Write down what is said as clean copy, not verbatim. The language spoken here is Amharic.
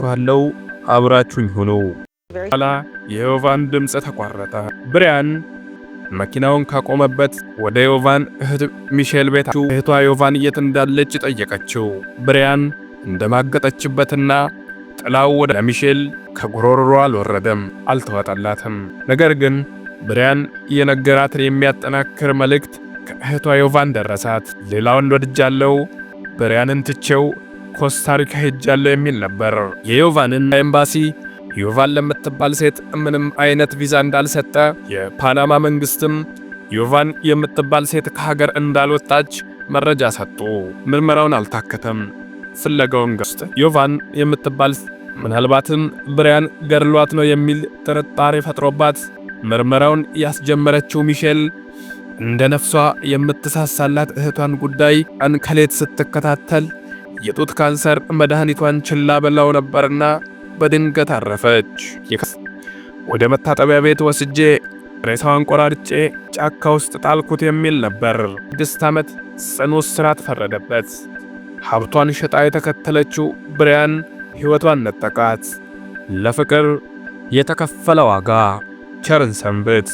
ባለው አብራችሁኝ ሁኑ። ኋላ የዮቫን ድምፅ ተቋረጠ። ብሪያን መኪናውን ካቆመበት ወደ ዮቫን እህት ሚሼል ቤት እህቷ ዮቫን የት እንዳለች ጠየቀችው። ብሪያን እንደማገጠችበትና ጥላው ወደ ሚሼል ከጉሮሮዋ አልወረደም፣ አልተዋጠላትም። ነገር ግን ብሪያን የነገራትን የሚያጠናክር መልእክት ከእህቷ ዮቫን ደረሳት። ሌላ ወንድ ወድጃለሁ፣ ብሪያንን ትቼው ኮስታሪካ ሄጃለሁ የሚል ነበር። የዮቫንን ኤምባሲ ዮቫን ለምትባል ሴት ምንም አይነት ቪዛ እንዳልሰጠ፣ የፓናማ መንግስትም ዮቫን የምትባል ሴት ከሀገር እንዳልወጣች መረጃ ሰጡ። ምርመራውን አልታከተም። ፍለጋውን ገስተ ዮቫን የምትባል ምናልባትም ብሪያን ገድሏት ነው የሚል ጥርጣሬ ፈጥሮባት ምርመራውን ያስጀመረችው ሚሼል እንደ ነፍሷ የምትሳሳላት እህቷን ጉዳይ ቀን ከሌት ስትከታተል የጡት ካንሰር መድኃኒቷን ችላ በላው ነበርና በድንገት አረፈች። ወደ መታጠቢያ ቤት ወስጄ ሬሳዋን ቆራርጬ ጫካ ውስጥ ጣልኩት የሚል ነበር። 6 ዓመት ጽኑ እስራት ፈረደበት። ሀብቷን ሸጣ የተከተለችው ብሪያን ሕይወቷን ነጠቃት። ለፍቅር የተከፈለ ዋጋ። ቸርን ሰንብት።